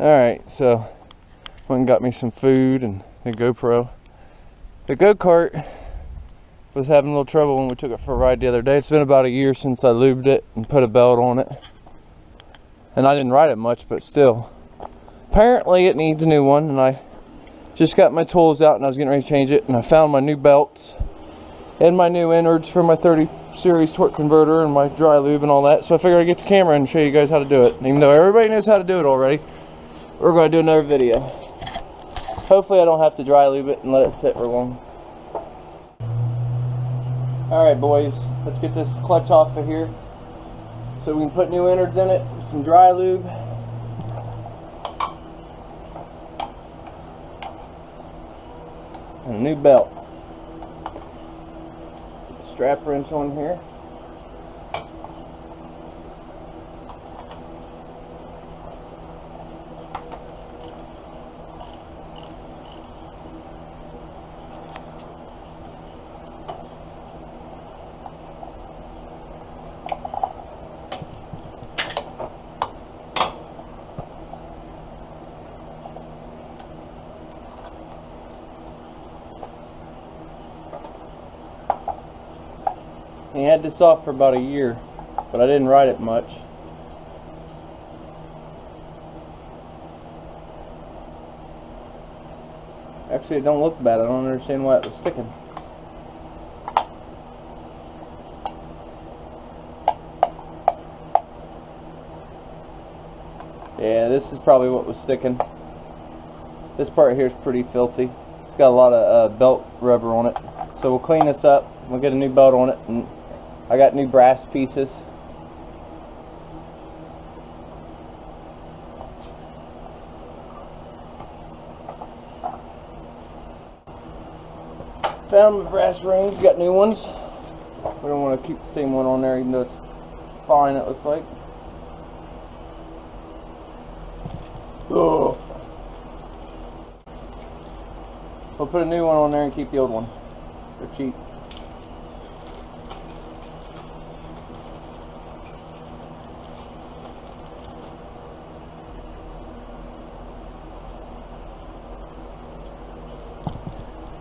Alright, so went and got me some food and a GoPro. The go-kart was having a little trouble when we took it for a ride the other day. It's been about a year since I lubed it and put a belt on it. And I didn't ride it much, but still. Apparently it needs a new one, and I just got my tools out and I was getting ready to change it, and I found my new belts and my new innards for my 30 series torque converter and my dry lube and all that. So I figured I'd get the camera and show you guys how to do it. Even though everybody knows how to do it already, we're going to do another video. Hopefully I don't have to dry lube it and let it sit for long. Alright boys, let's get this clutch off of here so we can put new innards in it, some dry lube. And a new belt. Get the strap wrench on here. He had this off for about a year, but I didn't ride it much. Actually, it don't look bad. I don't understand why it was sticking. Yeah, this is probably what was sticking. This part here is pretty filthy. It's got a lot of belt rubber on it. So we'll clean this up. We'll get a new belt on it, and I got new brass pieces. Found my brass rings, got new ones. We don't want to keep the same one on there even though it's fine, it looks like. Ugh. We'll put a new one on there and keep the old one. They're cheap.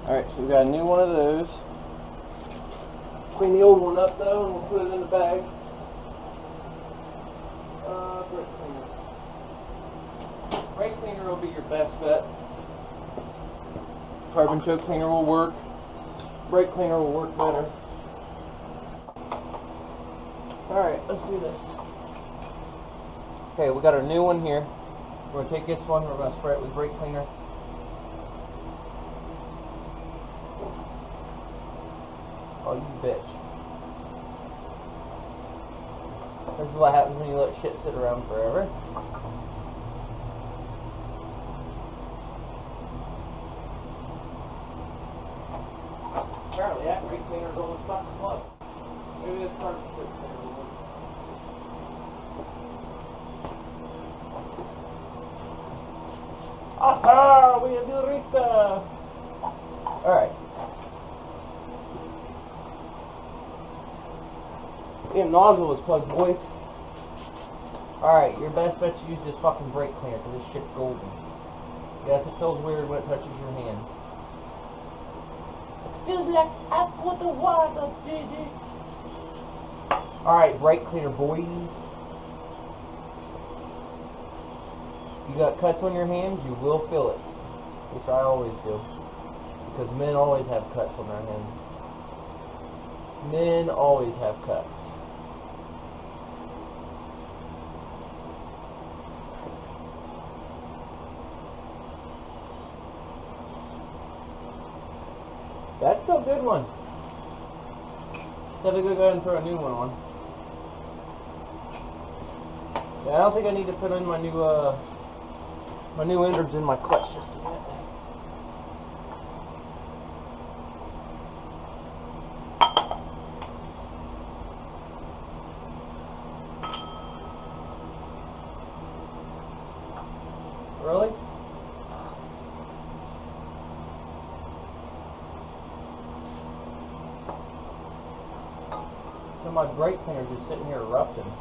Alright, so we got a new one of those. Clean the old one up though, and we'll put it in the bag. Brake cleaner will be your best bet. Carbon choke cleaner will work. Brake cleaner will work better. Alright, let's do this. Okay, we got our new one here. We're going to take this one, we're going to spray it with brake cleaner. Oh, you bitch. This is what happens when you let shit sit around forever. Apparently that brake cleaner is only fucking plug. Maybe this carbon choke cleaner will work. Aha! We have the Rita! Alright. The nozzle is plugged, boys. Alright, your best bet to use this fucking brake cleaner because this shit's golden. Yes, it feels weird when it touches your hands. It feels like I put the water, baby. Alright, brake cleaner, boys. You got cuts on your hands, you will feel it. Which I always do. Because men always have cuts on their hands. Men always have cuts. That's still a good one. Let's have a go ahead and throw a new one on. Yeah, I don't think I need to put in my new innards in my clutch just a bit. Really? So my brake cleaner's just sitting here erupting.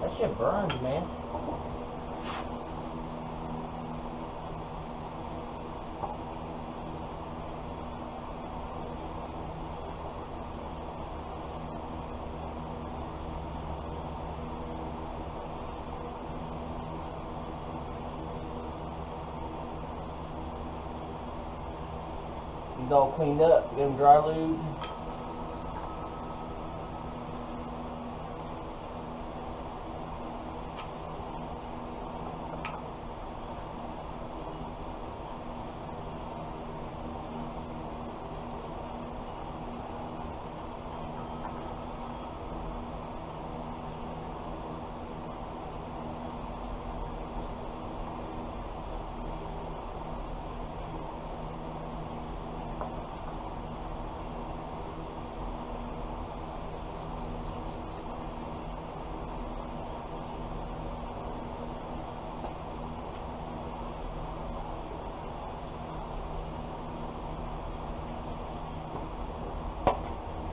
That shit burns, man. He's all cleaned up. Get him dry lube.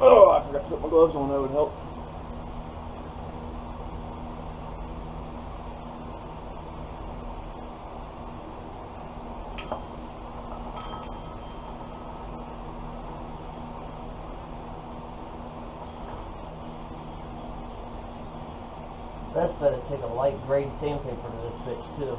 Oh, I forgot to put my gloves on. That would help. Best bet is take a light grade sandpaper to this bitch too.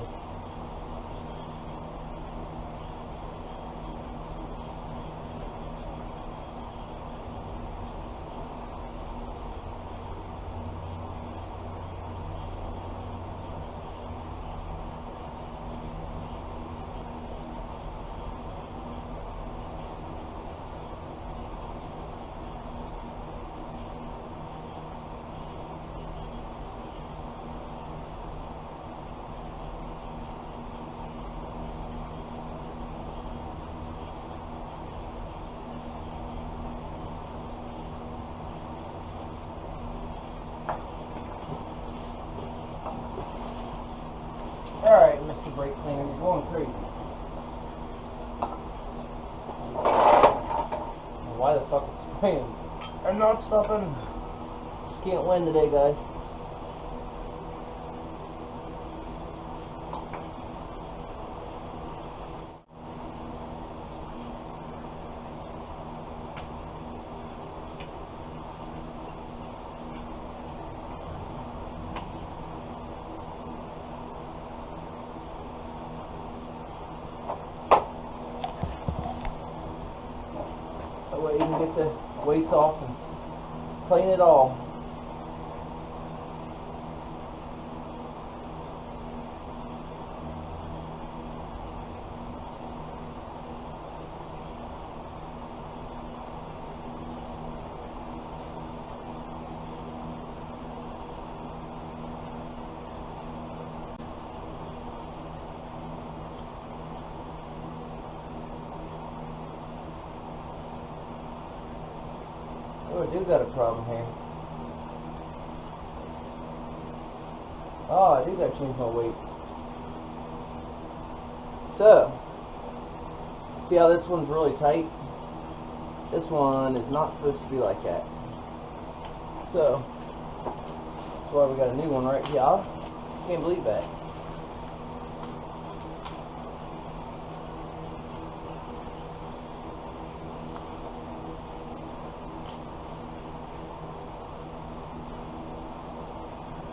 Alright, Mr. Brake Cleaner, you're going crazy. Why the fuck it's spraying? I'm not stopping. Just can't win today, guys. That way you can get the weights off and clean it all. Oh, I do got a problem here. Oh, I do got to change my weight. So, see how this one's really tight? This one is not supposed to be like that. So, that's why we got a new one right here. Can't believe that.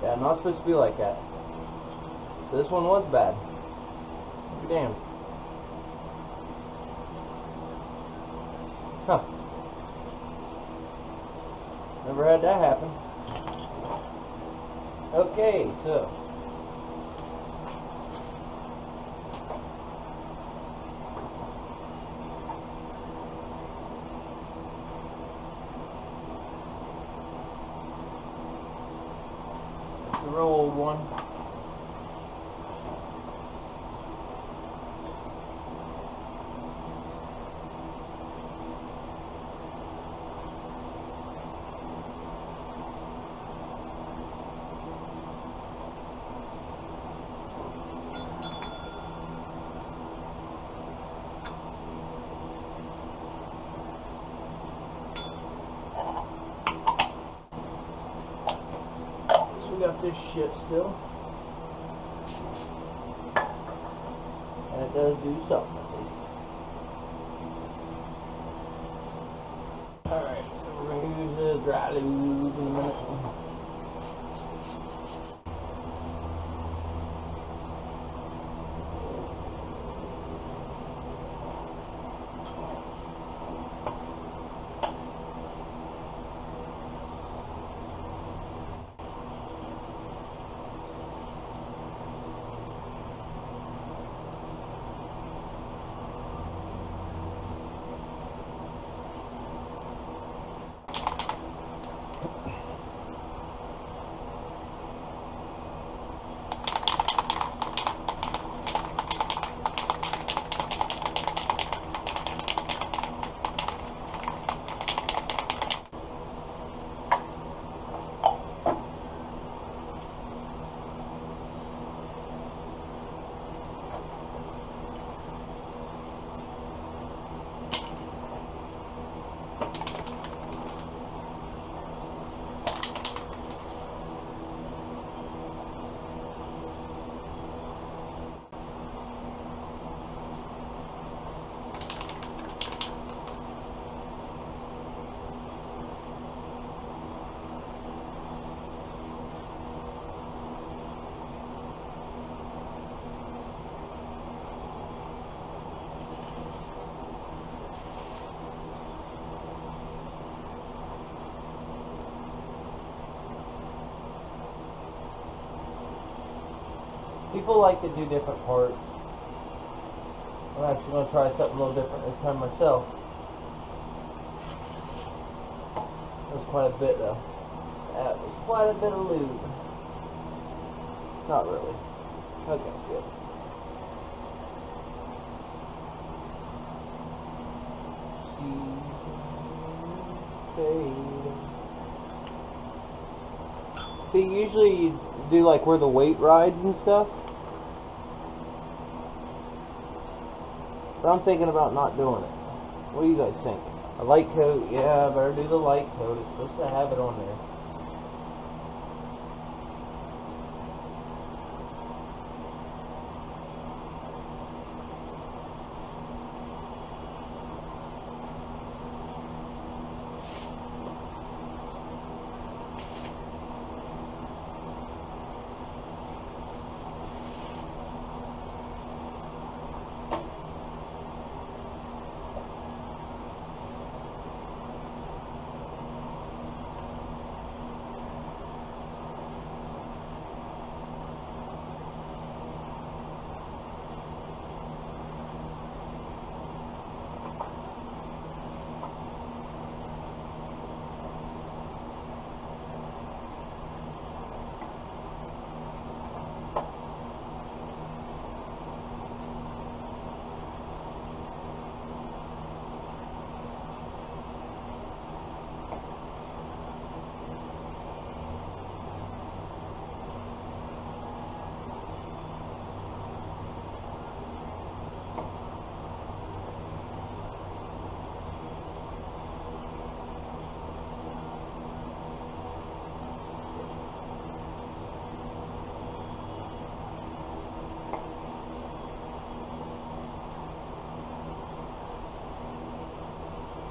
Yeah, not supposed to be like that. This one was bad. Be damned. Huh. Never had that happen. Okay, so. The real old one. we got this shit still. And it does do something at least. Alright, so we're going to use the dry lube in a minute. People like to do different parts. I'm actually going to try something a little different this time myself. That was quite a bit though. That was quite a bit of lube. Not really. Okay, good. See, usually you do like where the weight rides and stuff. But I'm thinking about not doing it. What do you guys think? A light coat? Yeah, I better do the light coat. It's supposed to have it on there.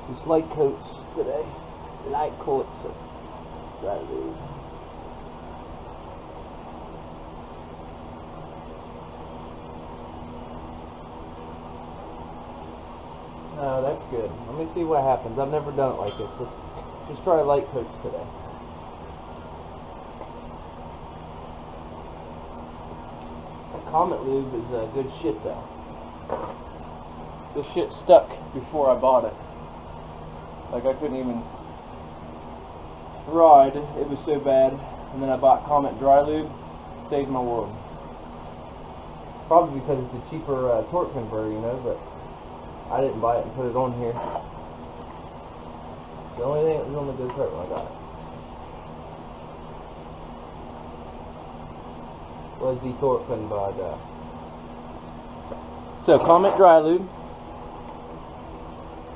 Just light coats today. Light coats of dry lube. No, that's good. Let me see what happens. I've never done it like this. Just try light coats today. The Comet Lube is good shit though. This shit stuck before I bought it. Like I couldn't even ride. It was so bad. And then I bought Comet Dry Lube. Saved my world. Probably because it's a cheaper torque converter, you know, but I didn't buy it and put it on here. The only thing that was on the good cart when I got it was the torque converter. So Comet Dry Lube.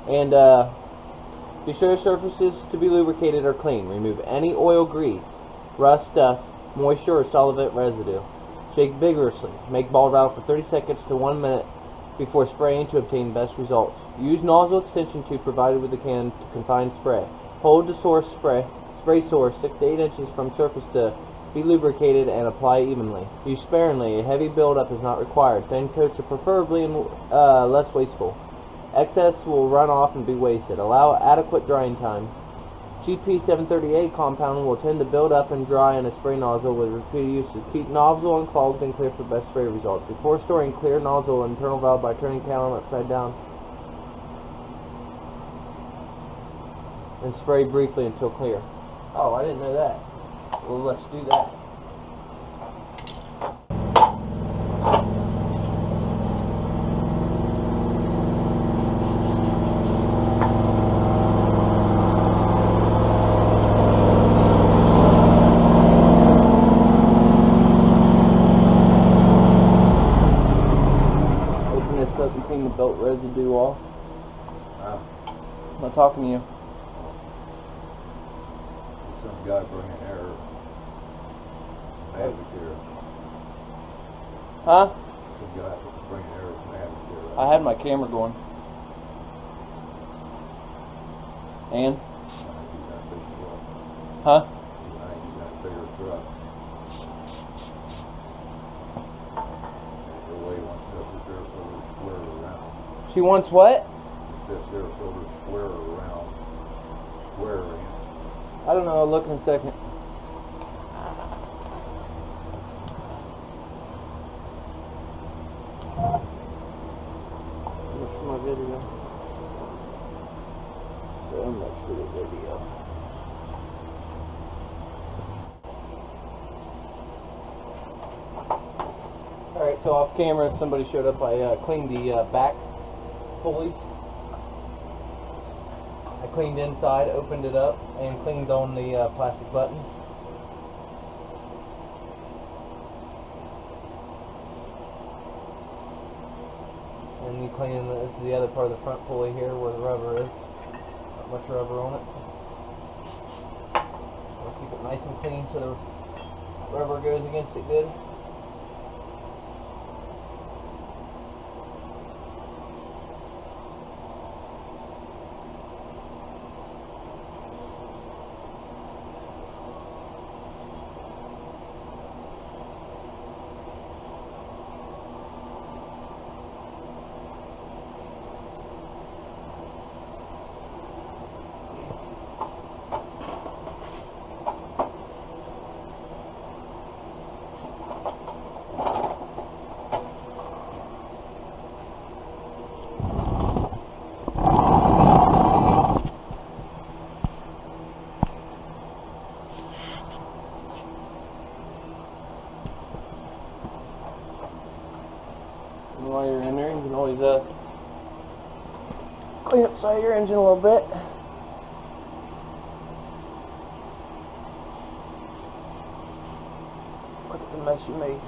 And be sure your surfaces to be lubricated or clean. Remove any oil, grease, rust, dust, moisture or solvent residue. Shake vigorously. Make ball valve for 30 seconds to 1 minute before spraying to obtain best results. Use nozzle extension tube provided with the can to confine spray. Hold the source spray source 6 to 8 inches from surface to be lubricated and apply evenly. Use sparingly. A heavy buildup is not required. Thin coats are preferably less wasteful. Excess will run off and be wasted. Allow adequate drying time. GP738 compound will tend to build up and dry in a spray nozzle with repeated usage. Keep nozzle unclogged and clear for best spray results. Before storing, clear nozzle and internal valve by turning can upside down and spray briefly until clear. Oh, I didn't know that. Well, let's do that. Open this up and clean the belt residue off. I'm not talking to you. Some guy bringing error. Huh? Some guy bringing error from amateur. I had my camera going. And? Huh? She wants what? I don't know, I'll look in a second. So much for my video. So much for the video. Alright, so off camera somebody showed up. I cleaned the back pulleys. I cleaned inside, opened it up, and cleaned on the plastic buttons. And you clean, this is the other part of the front pulley here where the rubber is. Not much rubber on it. I'll keep it nice and clean so the rubber goes against it good. And while you're in there, you can always clean up side of your engine a little bit. Look at the mess you made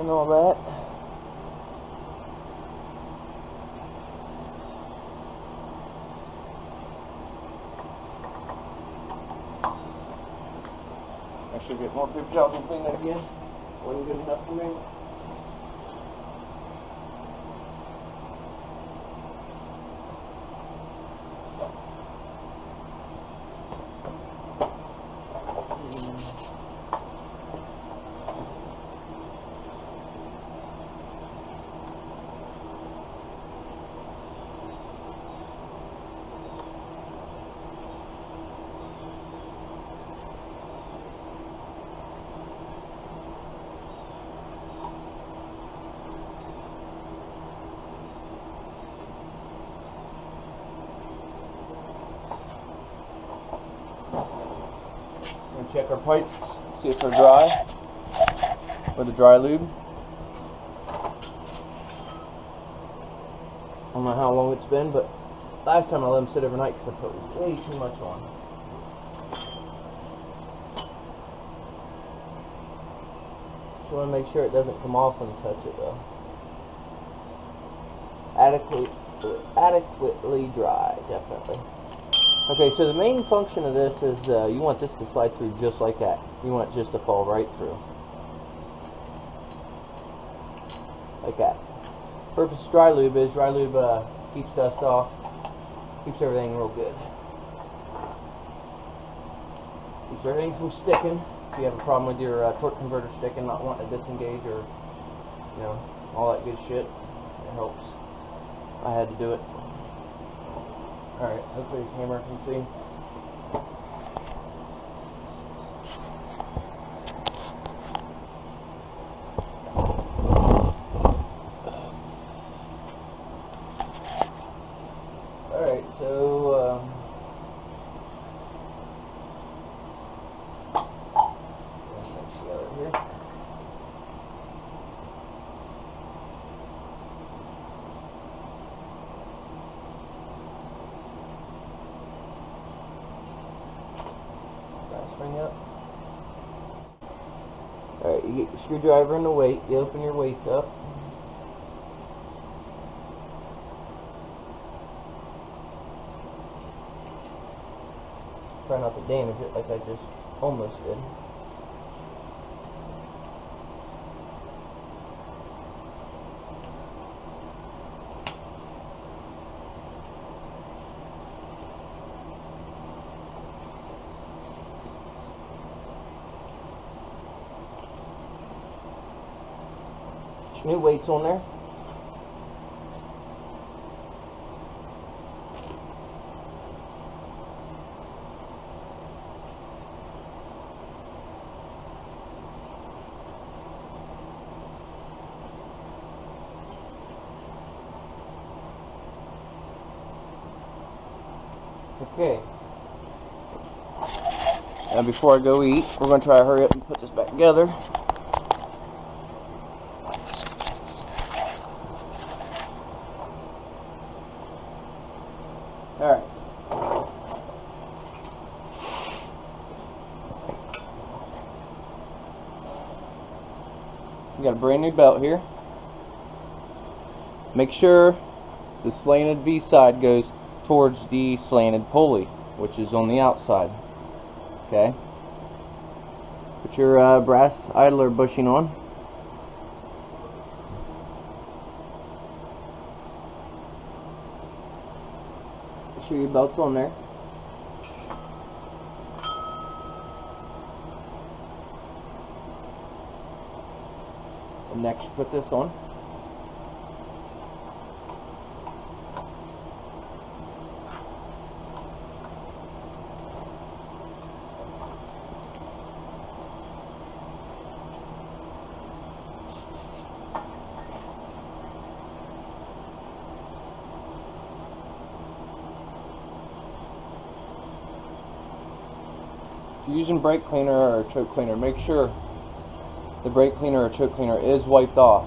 and all that. I should get more paper towels and clean that again. Wasn't good enough for me. Check our pipes, see if they're dry with a dry lube. I don't know how long it's been, but last time I let them sit overnight because I put way too much on. Just want to make sure it doesn't come off when you touch it though. Adequately dry, definitely. Okay, so the main function of this is you want this to slide through just like that. You want it just to fall right through. Like that. Purpose of dry lube is keeps dust off, keeps everything real good. Keeps everything from sticking. If you have a problem with your torque converter sticking, not wanting to disengage, or you know, all that good shit, it helps. I had to do it. Alright, hopefully the camera can see. Alright, so let's together here. Spring up. Alright, you get your screwdriver and the weight, you open your weights up. Try not to damage it like I just almost did. Put your new weights on there. Okay. Now before I go eat, we're going to try to hurry up and put this back together. Alright. We got a brand new belt here. Make sure the slanted V side goes towards the slanted pulley, which is on the outside. Okay. Put your brass idler bushing on. Make sure your belt's on there. And next, put this on. If you're using brake cleaner or choke cleaner, make sure the brake cleaner or choke cleaner is wiped off.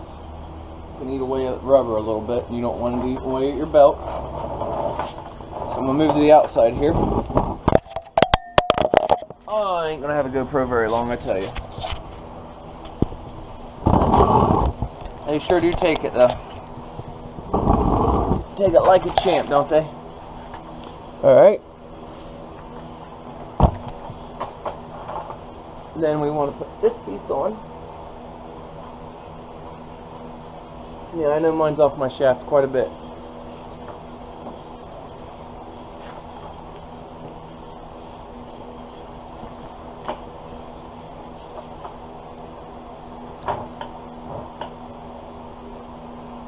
You can eat away at rubber a little bit. You don't want to eat away at your belt. So I'm going to move to the outside here. Oh, I ain't going to have a GoPro very long, I tell you. They sure do take it though. Take it like a champ, don't they? Alright. Then we want to put this piece on. Yeah, I know mine's off my shaft quite a bit.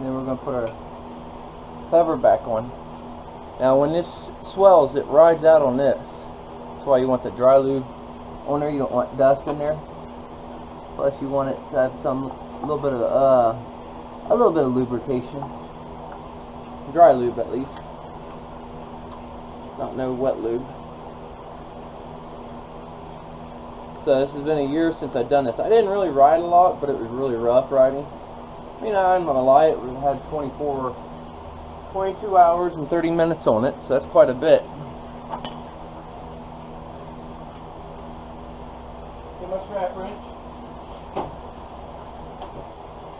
Then we're going to put our cover back on. Now when this swells, it rides out on this. That's why you want the dry lube on there. You don't want dust in there. Plus you want it to have a little bit of lubrication. Dry lube at least. Not no wet lube. So this has been a year since I've done this. I didn't really ride a lot, but it was really rough riding. I mean, I'm not gonna lie, it had 22 hours and 30 minutes on it, so that's quite a bit. See my strap wrench?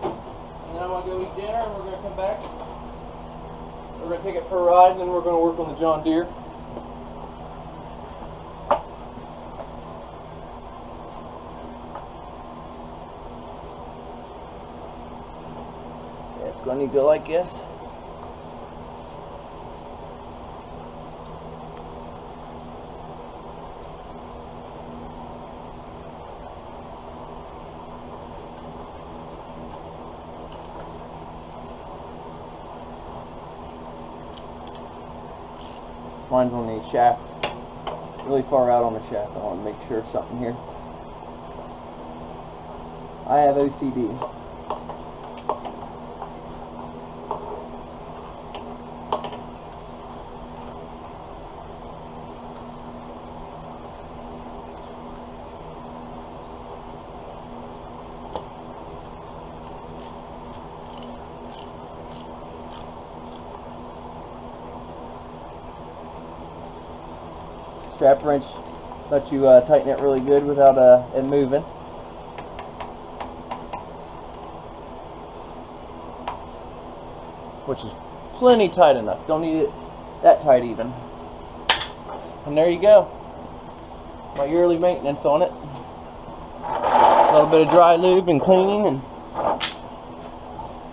And then I'm gonna go eat dinner, and we're gonna come back. We're gonna take it for a ride, and then we're gonna work on the John Deere. gonna need to go like this. Mine's on the shaft, really far out on the shaft. I want to make sure of something here. I have OCD. Strap wrench lets you tighten it really good without it moving. Which is plenty tight enough. Don't need it that tight even. And there you go. My yearly maintenance on it. A little bit of dry lube and cleaning, and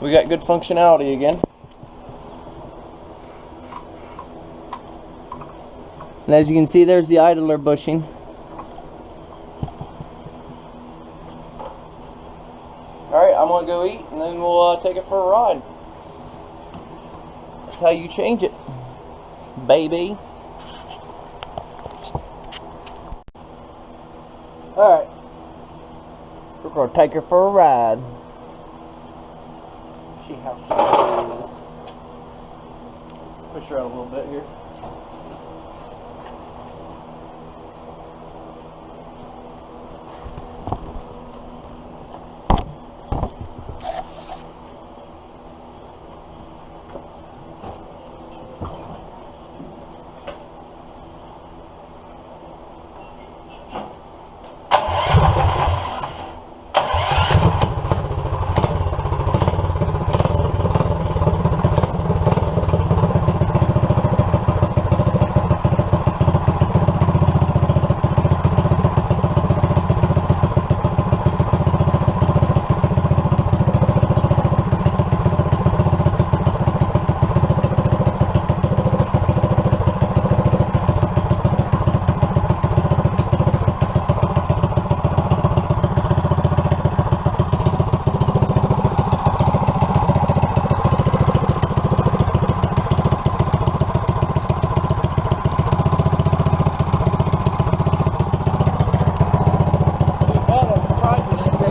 we got good functionality again. And as you can see, there's the idler bushing. Alright, I'm going to go eat and then we'll take it for a ride. That's how you change it, baby. Alright, we're going to take her for a ride. See how she is. Push her out a little bit here.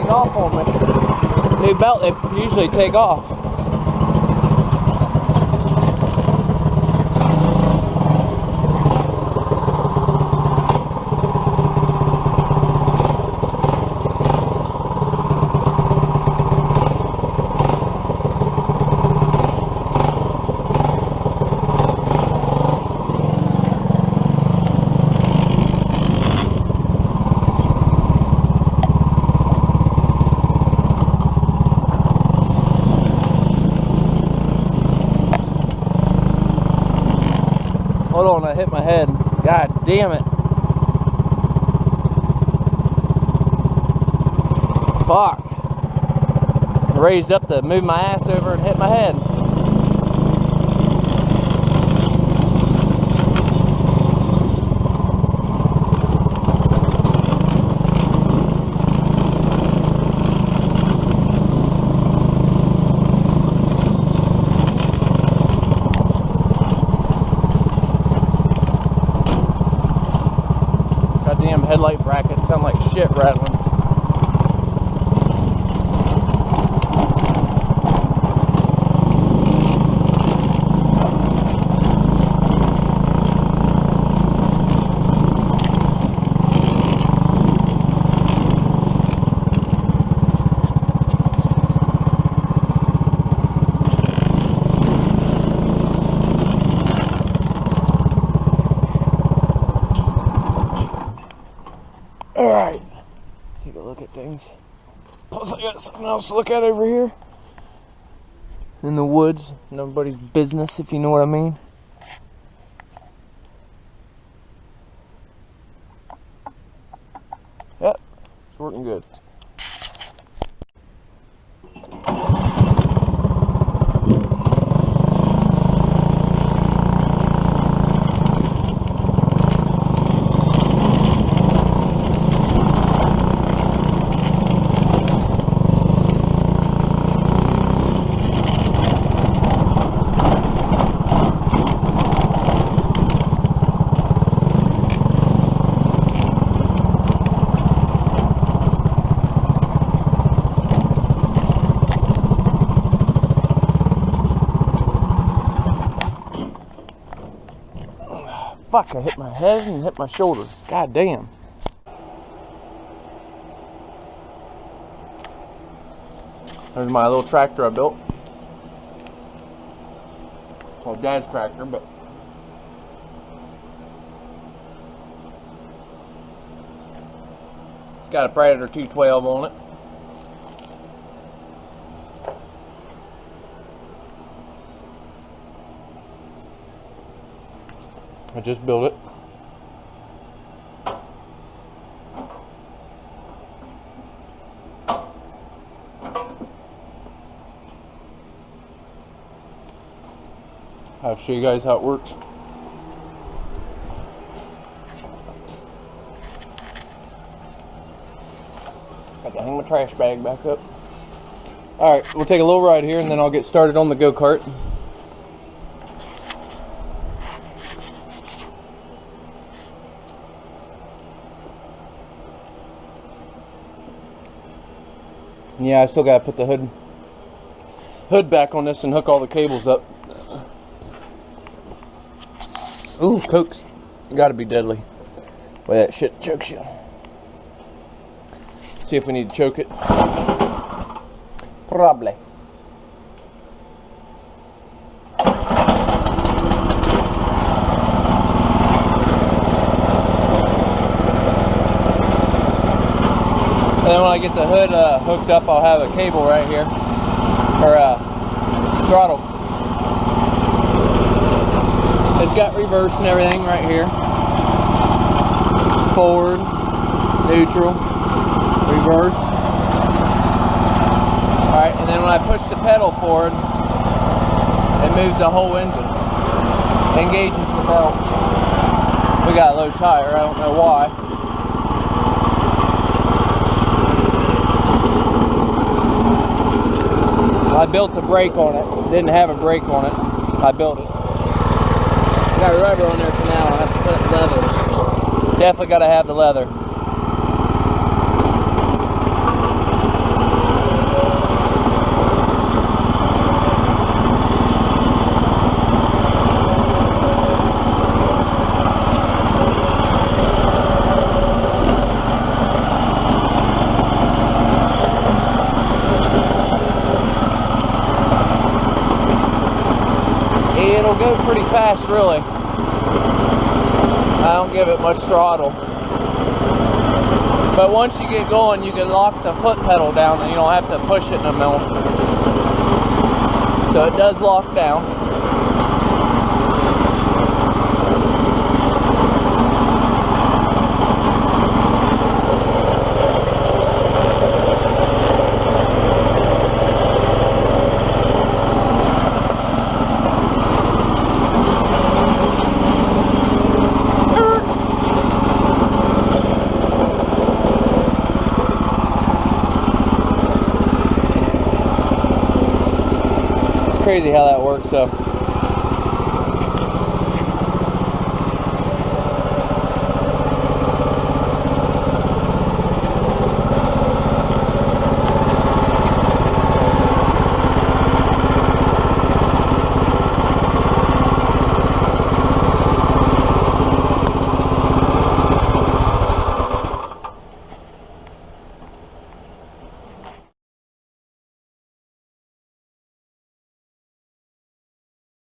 Off on me. New belt, they usually take off. Hold on, I hit my head. God damn it. Fuck. I raised up to move my ass over and hit my head. Goddamn headlight brackets sound like shit rattling. Alright, take a look at things. Plus I got something else to look at over here. In the woods, nobody's business, if you know what I mean. Yep, it's working good. fuck, I hit my head and hit my shoulder. God damn. There's my little tractor I built. It's my dad's tractor, but it's got a Predator 212 on it. I just built it. I'll show you guys how it works. Got to hang my trash bag back up. Alright, we'll take a little ride here and then I'll get started on the go-kart. Yeah, I still gotta put the hood back on this and hook all the cables up. Ooh, Coke's gotta be deadly. Boy, that shit chokes you. See if we need to choke it. Probably. And then when I get the hood hooked up, I'll have a cable right here, or throttle. It's got reverse and everything right here. Forward, neutral, reverse. Alright, and then when I push the pedal forward, it moves the whole engine. Engages the belt. We got a low tire, I don't know why. I built the brake on it. Didn't have a brake on it. I built it. Got rubber on there for now. I have to put leather. Definitely got to have the leather. It'll go pretty fast, really. I don't give it much throttle. But once you get going, you can lock the foot pedal down and you don't have to push it no more. So it does lock down. Crazy how that works. So